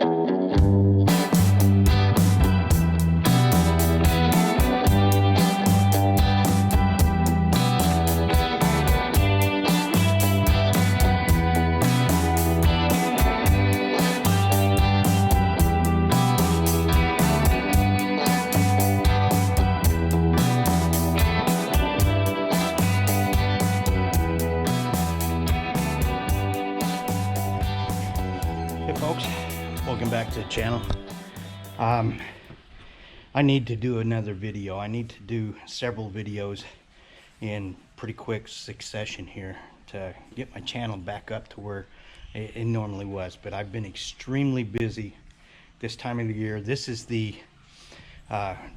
Hey folks, welcome back to the channel. I need to do another video. I need to do several videos in pretty quick succession here to get my channel back up to where it normally was. But I've been extremely busy this time of the year. This is the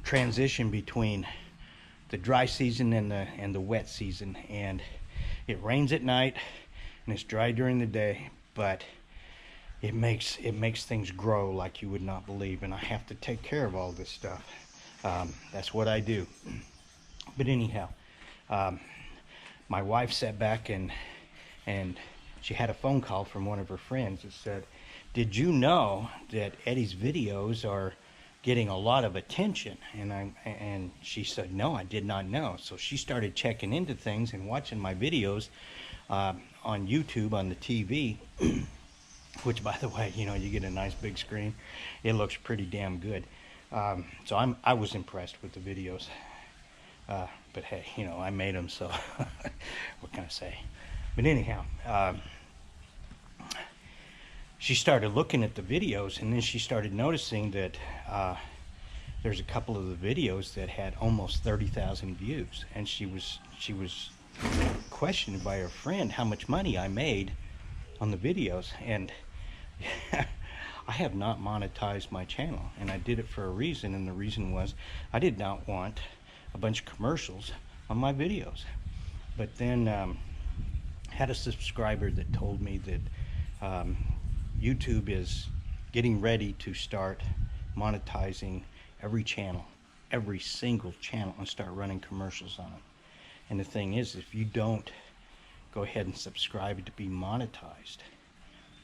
transition between the dry season and the wet season, and it rains at night and it's dry during the day, but it makes things grow like you would not believe, and I have to take care of all this stuff. That's what I do. But anyhow, my wife sat back and she had a phone call from one of her friends that said, "Did you know that Eddie's videos are getting a lot of attention?" And she said, "No, I did not know." So she started checking into things and watching my videos on YouTube on the TV. Which, by the way, you know, you get a nice big screen. It looks pretty damn good. So I was impressed with the videos. But hey, you know, I made them, so what can I say? But anyhow, she started looking at the videos, and then she started noticing that there's a couple of the videos that had almost 30,000 views, and she was questioned by her friend how much money I made on the videos. And I have not monetized my channel, and I did it for a reason, and the reason was I did not want a bunch of commercials on my videos. But then had a subscriber that told me that YouTube is getting ready to start monetizing every channel, every single channel, and start running commercials on them. And the thing is, if you don't go ahead and subscribe to be monetized,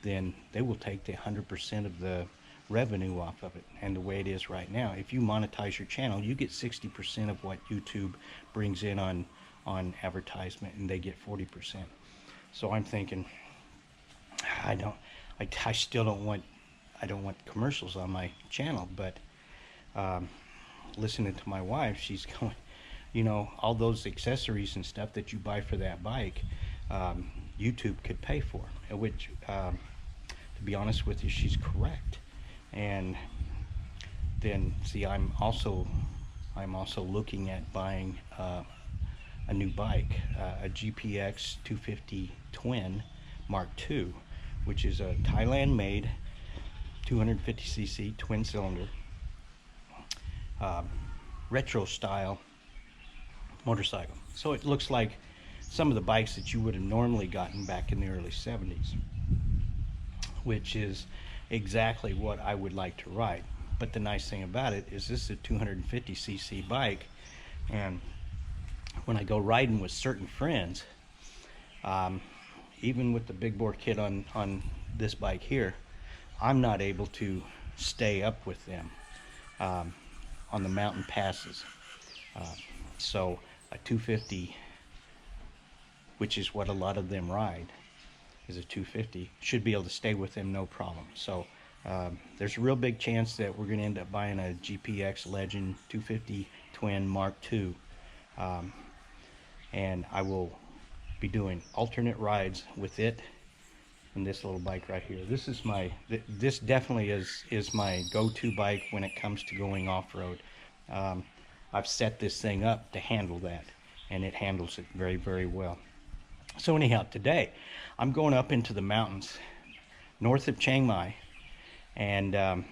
then they will take the 100% of the revenue off of it. And the way it is right now, if you monetize your channel, you get 60% of what YouTube brings in on advertisement, and they get 40%. So I'm thinking, I still don't want commercials on my channel. But listening to my wife, she's going, you know, all those accessories and stuff that you buy for that bike, YouTube could pay for, which to be honest with you, she's correct. And then see, I'm also looking at buying a new bike, a GPX 250 Twin Mark II, which is a Thailand made 250cc twin cylinder retro style motorcycle. So it looks like some of the bikes that you would have normally gotten back in the early 70s, which is exactly what I would like to ride. But the nice thing about it is this is a 250cc bike, and when I go riding with certain friends, even with the big bore kit on this bike here, I'm not able to stay up with them on the mountain passes. So a 250, which is what a lot of them ride, is a 250, should be able to stay with them no problem. So there's a real big chance that we're going to end up buying a GPX Legend 250 Twin Mark II, and I will be doing alternate rides with it and this little bike right here. This is this definitely is my go-to bike when it comes to going off-road. I've set this thing up to handle that, and it handles it very, very well. So anyhow, today I'm going up into the mountains north of Chiang Mai, and I'm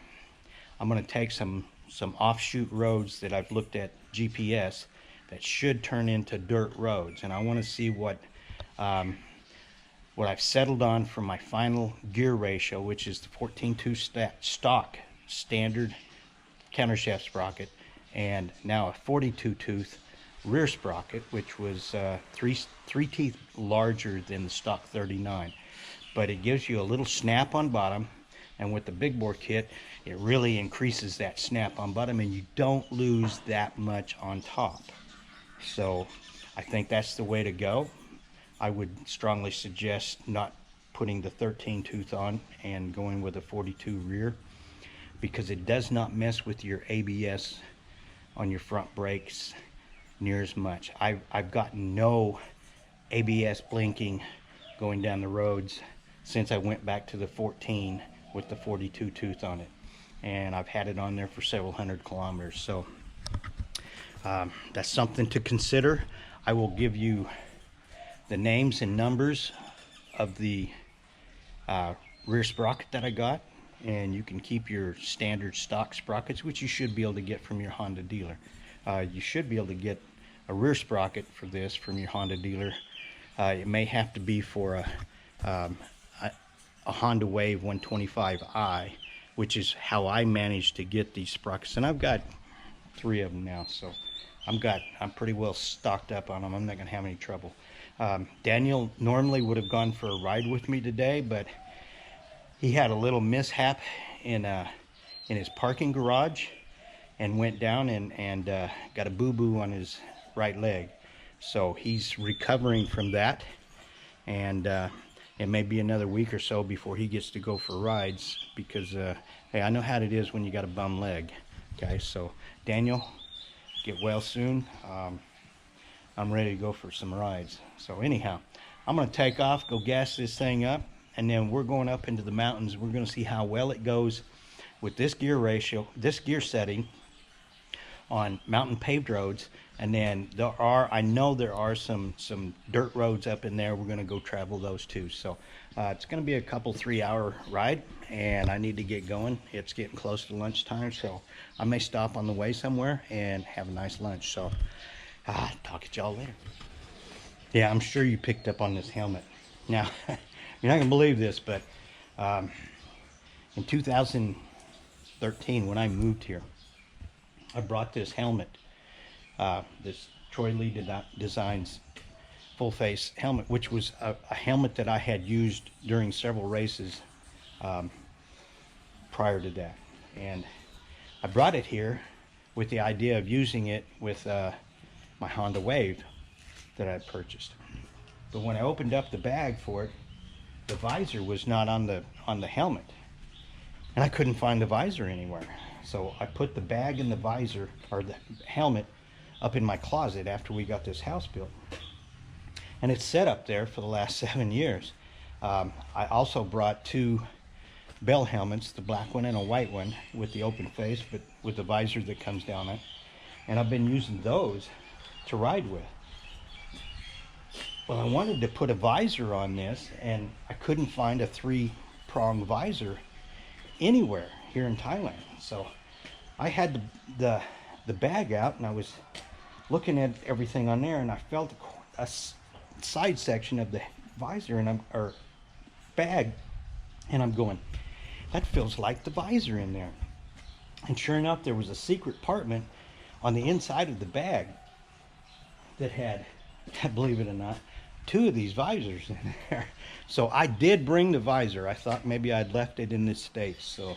going to take some offshoot roads that I've looked at GPS that should turn into dirt roads, and I want to see what I've settled on for my final gear ratio, which is the 14.2 stock standard countershaft sprocket, and now a 42 tooth rear sprocket, which was three teeth larger than the stock 39. But it gives you a little snap on bottom, And with the big bore kit, it really increases that snap on bottom, and you don't lose that much on top. So I think that's the way to go. I would strongly suggest not putting the 13 tooth on and going with a 42 rear, because it does not mess with your ABS on your front brakes near as much. I've gotten no ABS blinking going down the roads since I went back to the 14 with the 42 tooth on it, and I've had it on there for several hundred kilometers. So that's something to consider. I will give you the names and numbers of the rear sprocket that I got, and you can keep your standard stock sprockets, which you should be able to get from your Honda dealer. You should be able to get a rear sprocket for this from your Honda dealer. It may have to be for a Honda Wave 125i, which is how I managed to get these sprockets, and I've got 3 of them now, so I'm pretty well stocked up on them. I'm not gonna have any trouble. Daniel normally would have gone for a ride with me today, but he had a little mishap in his parking garage and went down and got a boo-boo on his right leg. So he's recovering from that, and it may be another week or so before he gets to go for rides, because hey, I know how it is when you got a bum leg. Okay, so Daniel, get well soon. I'm ready to go for some rides. So anyhow, I'm gonna take off, go gas this thing up, and then we're going up into the mountains. We're gonna see how well it goes with this gear ratio, this gear setting on mountain paved roads. And then I know there are some dirt roads up in there. We're gonna go travel those too. So it's gonna be a couple 3-hour ride, and I need to get going. It's getting close to lunchtime, so I may stop on the way somewhere and have a nice lunch. So talk to y'all later. Yeah, I'm sure you picked up on this helmet. Now, you're not gonna believe this, but in 2013, when I moved here, I brought this helmet, this Troy Lee Designs full face helmet, which was a helmet that I had used during several races prior to that. And I brought it here with the idea of using it with my Honda Wave that I purchased. But when I opened up the bag for it, the visor was not on the helmet, and I couldn't find the visor anywhere. So I put the bag and the visor, or the helmet, up in my closet after we got this house built, and it's set up there for the last 7 years. I also brought 2 Bell helmets, the black one and a white one with the open face, but with the visor that comes down it, and I've been using those to ride with. Well, I wanted to put a visor on this, and I couldn't find a 3-prong visor anywhere here in Thailand. So I had the bag out, and I was looking at everything on there, and I felt a side section of the visor or bag, and I'm going, that feels like the visor in there. And sure enough, there was a secret compartment on the inside of the bag that had, believe it or not, 2 of these visors in there. So I did bring the visor. I thought maybe I'd left it in the States. So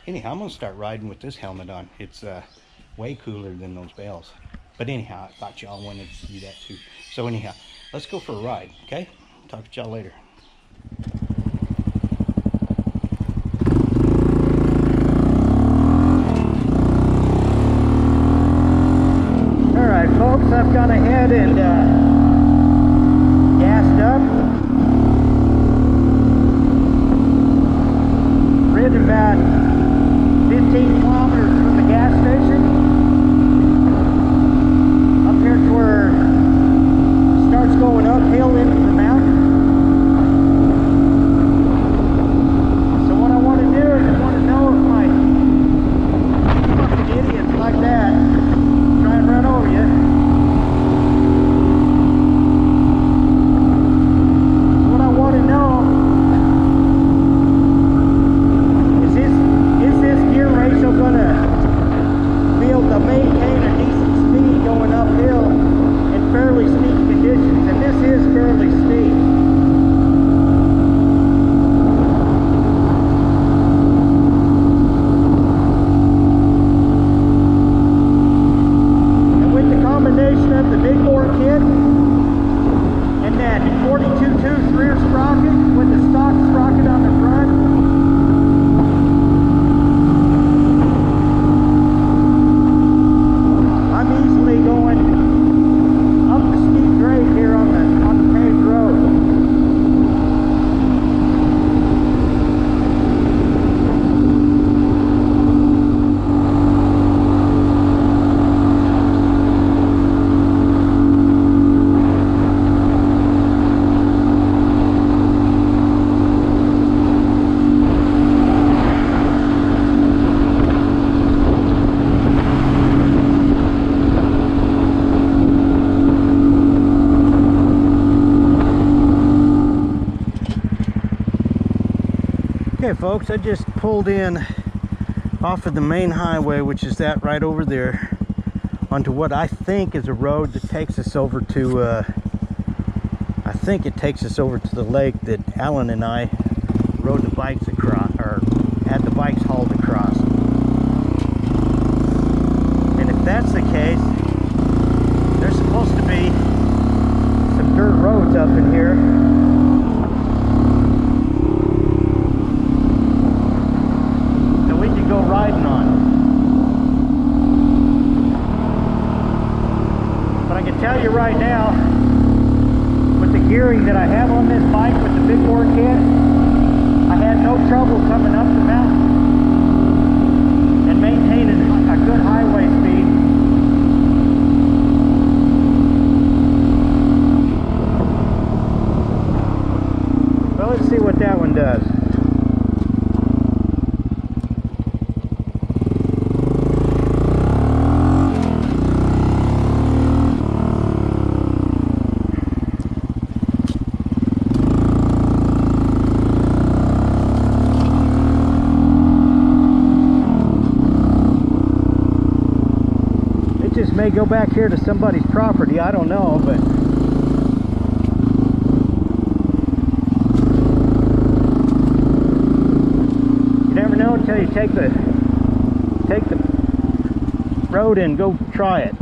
anyhow, I'm gonna start riding with this helmet on. It's way cooler than those Bells. But anyhow, I thought y'all wanted to see that too. So anyhow, let's go for a ride, okay? Talk to y'all later. All right, folks, I've gone ahead and gassed up. Ridden about 15 kilometers from the gas station up here to where it starts going uphill into the mountain. So what I want to do is I want to know if my fucking idiots like that try and run over you. So what I want to know is this Okay folks, I just pulled in off of the main highway, which is that right over there, onto what I think is a road that takes us over to I think it takes us over to the lake that Alan and I rode the bikes across, or had the bikes hauled across. And if that's the case, there's supposed to be some dirt roads up in here. Go riding on. But I can tell you right now, with the gearing that I have on this bike with the big bore kit, I had no trouble coming up the mountain and maintaining a good highway speed. Well, let's see what that one does. May go back here to somebody's property, I don't know, but you never know until you take the road and go try it.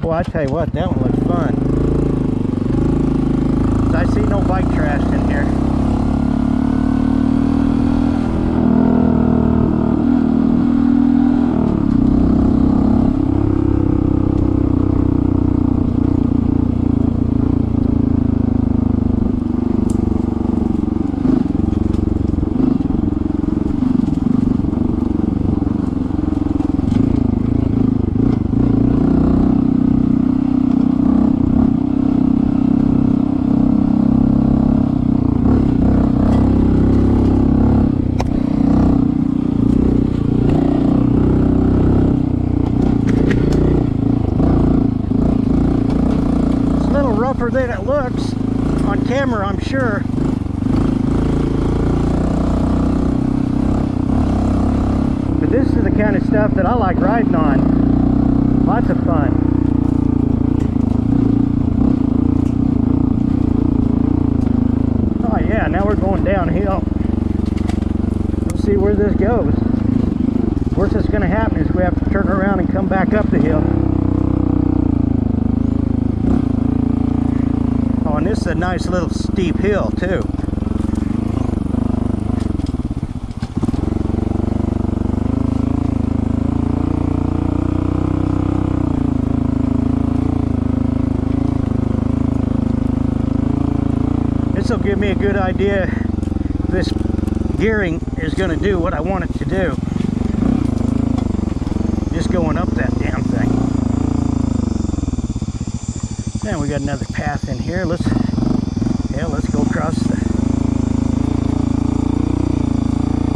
Boy, I tell you what, that one looks fun. I see no bike trash in here. Rougher than it looks on camera, I'm sure. But this is the kind of stuff that I like riding on. Lots of fun. Oh yeah, now we're going downhill. Let's see where this goes. Worst that's going to happen is we have to turn around and come back up the hill. And this is a nice little steep hill too. This will give me a good idea if this gearing is going to do what I want it to do. Just going up that damn thing. And we got another path in here. Let's go across the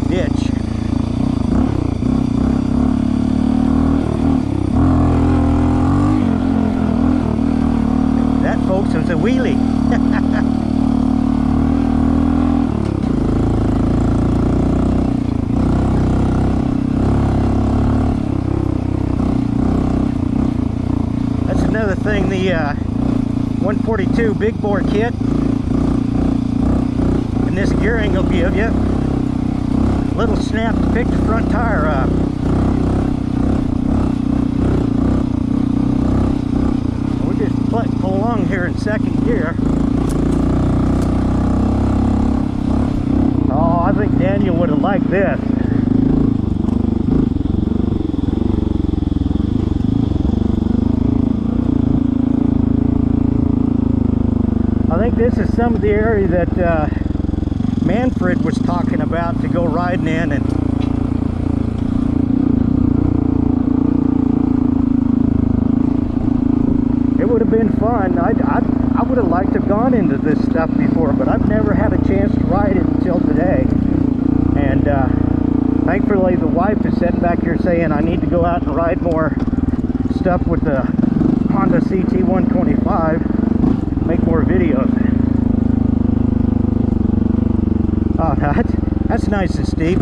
ditch. That, folks, was a wheelie. That's another thing, the 142 big bore kit and this gearing will give you a little snap to pick the front tire up. We'll just pull along here in second gear. Oh, I think Daniel would have liked this. I think this is some of the area that Manfred was talking about to go riding in, and it would have been fun. I would have liked to have gone into this stuff before, but I've never had a chance to ride it until today. And thankfully the wife is sitting back here saying I need to go out and ride more stuff with the Honda CT125, make more videos. Oh, that's nice and steep.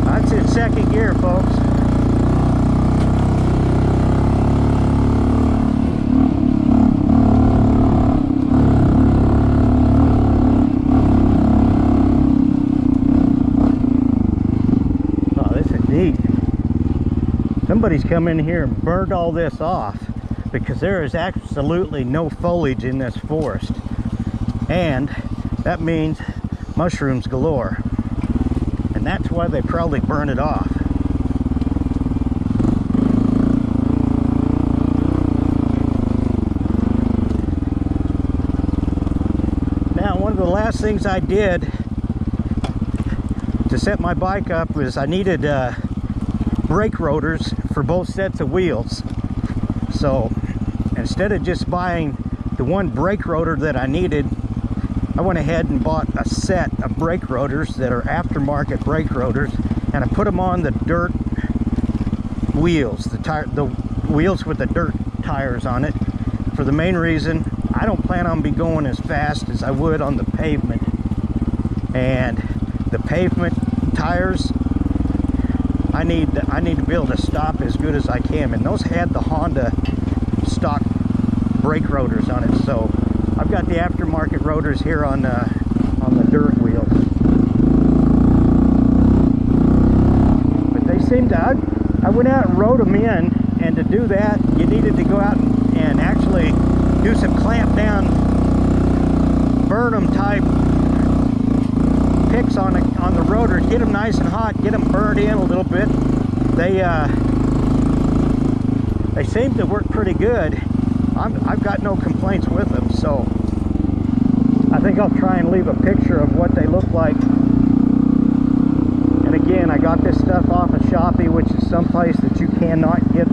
That's in second gear, folks. Somebody's come in here and burned all this off because there is absolutely no foliage in this forest, and that means mushrooms galore, and that's why they probably burn it off. Now, one of the last things I did to set my bike up was I needed brake rotors for both sets of wheels. So instead of just buying the one brake rotor that I needed, I went ahead and bought a set of brake rotors that are aftermarket brake rotors, and I put them on the dirt wheels, the wheels with the dirt tires on it, for the main reason I don't plan on going as fast as I would on the pavement, and the pavement tires, I need to be able to stop as good as I can, and those had the Honda stock brake rotors on it. So I've got the aftermarket rotors here on the dirt wheels. But they seem to, I went out and rode them in, and to do that you needed to go out and actually do some clamp down, burn-em type picks on the rotor, get them nice and hot, get them burned in a little bit. They seem to work pretty good. I've got no complaints with them, so I think I'll try and leave a picture of what they look like. And again, I got this stuff off of Shopee, which is someplace that you cannot get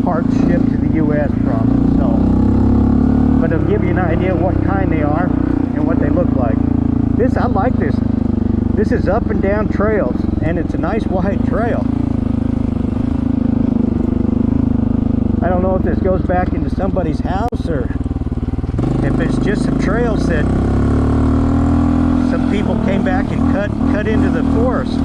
parts shipped to the US from. So, but it'll give you an idea what kind they are and what they look like. I like this. This is up and down trails, and it's a nice wide trail. I don't know if this goes back into somebody's house or if it's just some trails that some people came back and cut into the forest.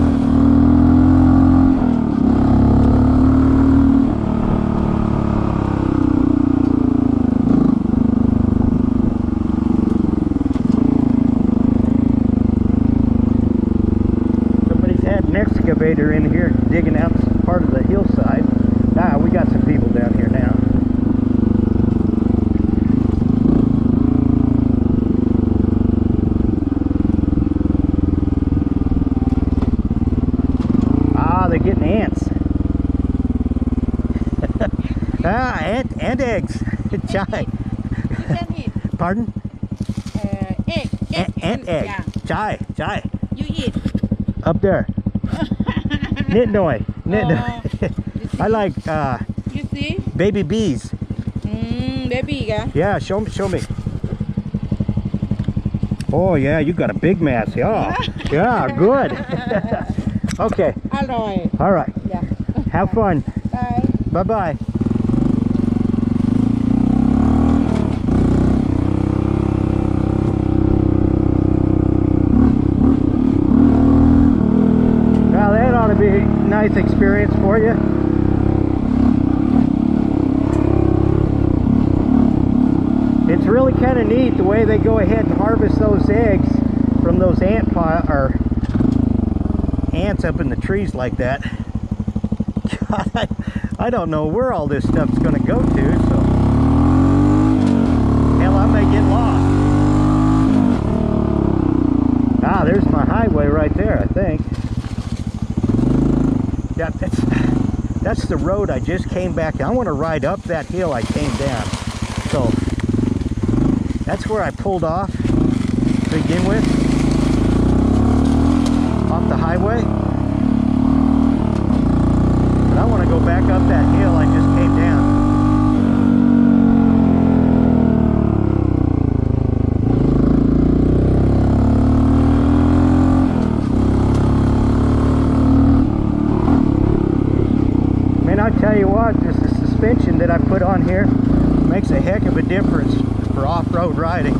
Excavator in here digging out part of the hillside. We got some people down here now. They're getting ants. Ant eggs. Chai. You can eat. Pardon? Egg. Ant egg. Yeah. Chai. You eat. Up there. Nitnoy. I like You see? baby bees. Baby, yeah. Yeah, show me. Oh yeah, you got a big mass. Yeah. Yeah, good. Okay. อร่อย All right. Yeah. Have fun. Bye. Bye-bye. Well, that ought to be a nice experience for you. It's really kind of neat the way they go ahead and harvest those eggs from those ants up in the trees like that. God, I don't know where all this stuff's going to go to, so hell, I may get lost. There's my highway right there, I think. Yeah, that's the road I just came back. I want to ride up that hill I came down. So that's where I pulled off to begin with, off the highway. But I want to go back up that hill I just came down. that I put on here makes a heck of a difference for off-road riding.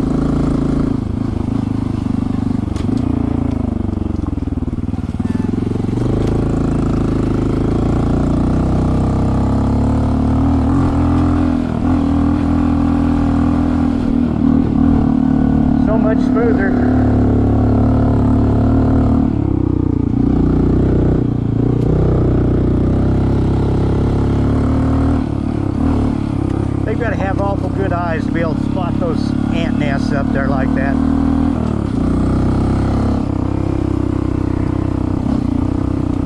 So much smoother. Got to have awful good eyes to be able to spot those ant nests up there like that.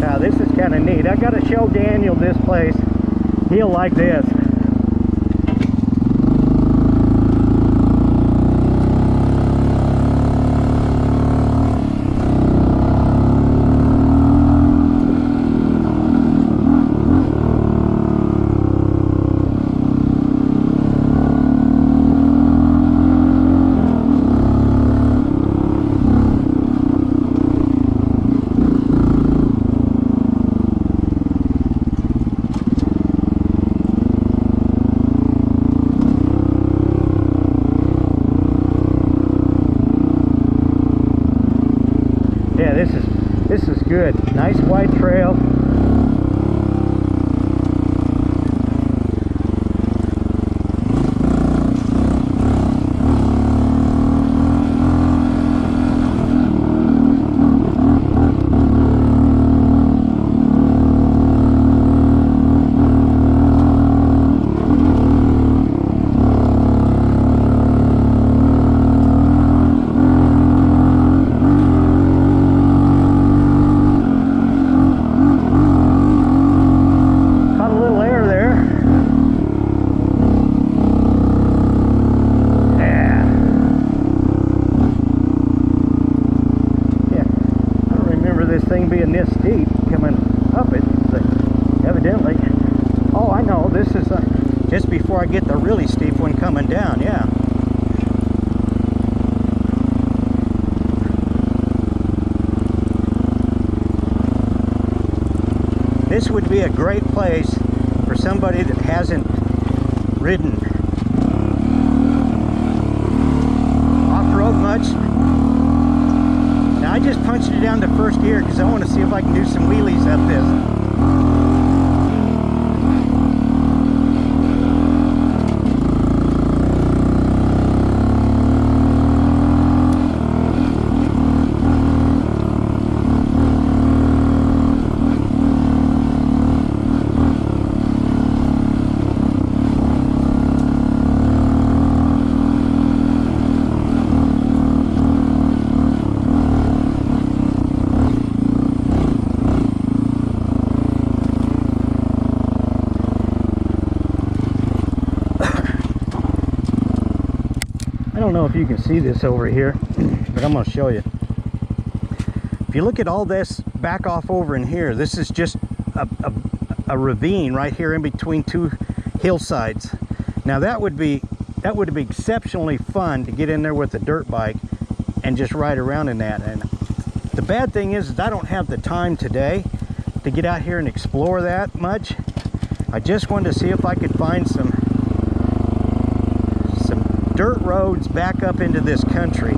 Now this is kind of neat. I got to show Daniel this place. He'll like this. This is good. Nice white trail. Being this steep coming up it, but evidently, oh, I know, this is just before I get the really steep one coming down. Yeah, this would be a great place for somebody that hasn't ridden off-road much. I just punched it down to first gear because I want to see if I can do some wheelies up this. I don't know if you can see this over here, but I'm going to show you. If you look at all this back off over in here, this is just a ravine right here in between two hillsides. Now that would be exceptionally fun to get in there with a dirt bike and just ride around in that. And the bad thing is I don't have the time today to get out here and explore that much. I just wanted to see if I could find some dirt roads back up into this country.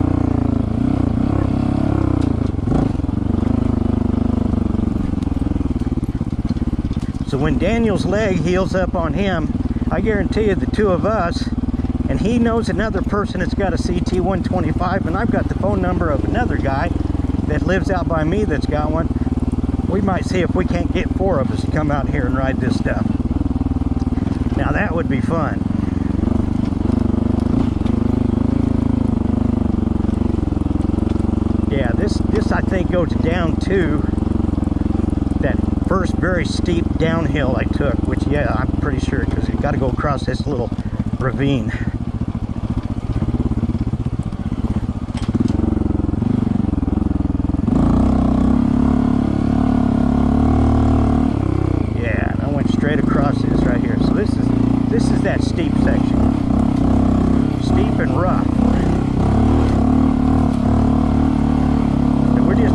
So when Daniel's leg heals up on him, I guarantee you the two of us, and he knows another person that's got a CT125, and I've got the phone number of another guy that lives out by me that's got one. We might see if we can't get four of us to come out here and ride this stuff. Now that would be fun. Yeah, this I think goes down to that first very steep downhill I took, which, yeah, I'm pretty sure, because you got to go across this little ravine. Yeah, and I went straight across this right here. So this is that steep section, steep and rough.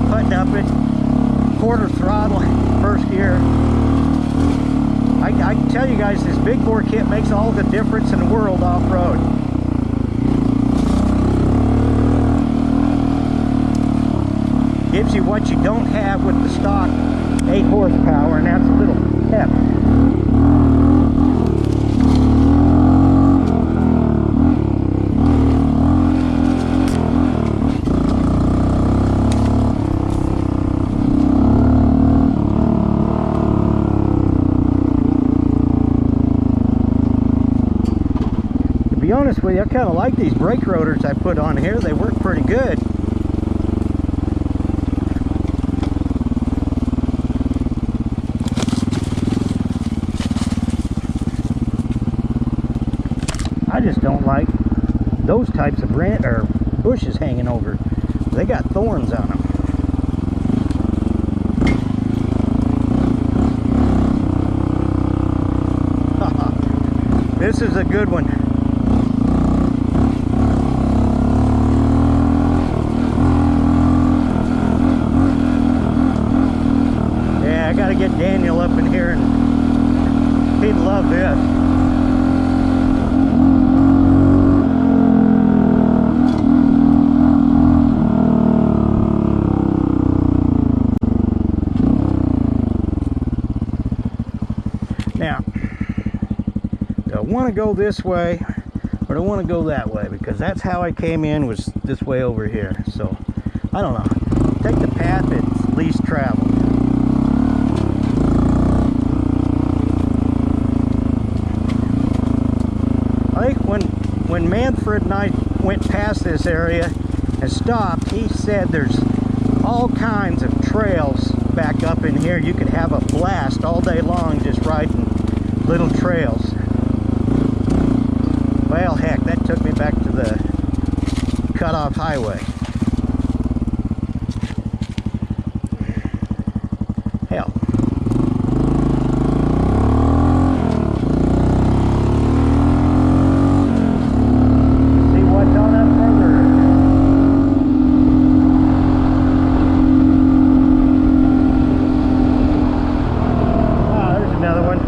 Putting up it, quarter throttle, first gear. I can tell you guys, this big bore kit makes all the difference in the world off-road. Gives you what you don't have with the stock 8 horsepower, and that's a little pep. To be honest with you, I kind of like these brake rotors I put on here. They work pretty good. I just don't like those types of bushes hanging over. They got thorns on them. This is a good one. Yeah, I gotta get Daniel up in here, and he'd love this. Now, do I want to go this way or do I want to go that way? Because that's how I came in, was this way over here. So, I don't know. Take the path that's least traveled. I think when Manfred and I went past this area and stopped, he said there's all kinds of trails back up in here. You could have a blast all day long just riding little trails. Well, heck, that took me back to the cut-off highway. Hell. See what's on up further. Ah, there's another one.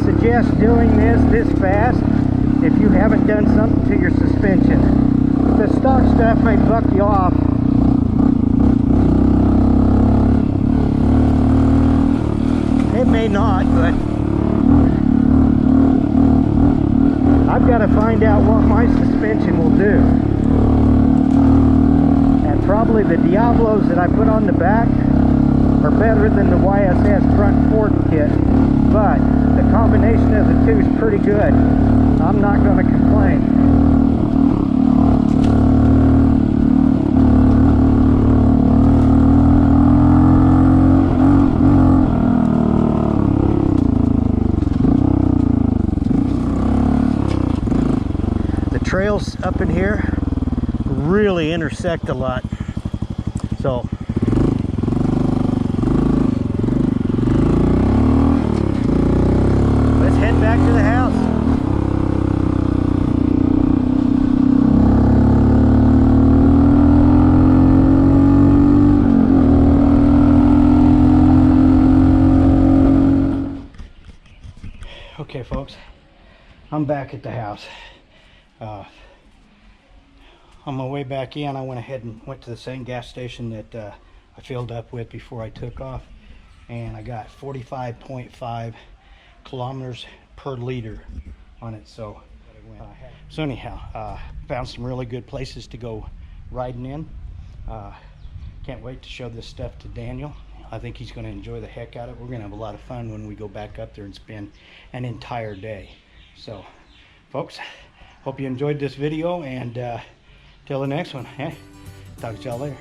Suggest doing this fast if you haven't done something to your suspension. The stock stuff may buck you off. It may not, but I've got to find out what my suspension will do. And probably the Diablos that I put on the back are better than the YSS front fork kit, but the combination of the two is pretty good. I'm not going to complain. The trails up in here really intersect a lot, so back to the house. Okay, folks, I'm back at the house. On my way back in, I went ahead and went to the same gas station that I filled up with before I took off, and I got 45.5 kilometers per liter on it. So anyhow, found some really good places to go riding in. Can't wait to show this stuff to Daniel. I think he's going to enjoy the heck out of it. We're going to have a lot of fun when we go back up there and spend an entire day. So folks, hope you enjoyed this video, and till the next one, talk to y'all later.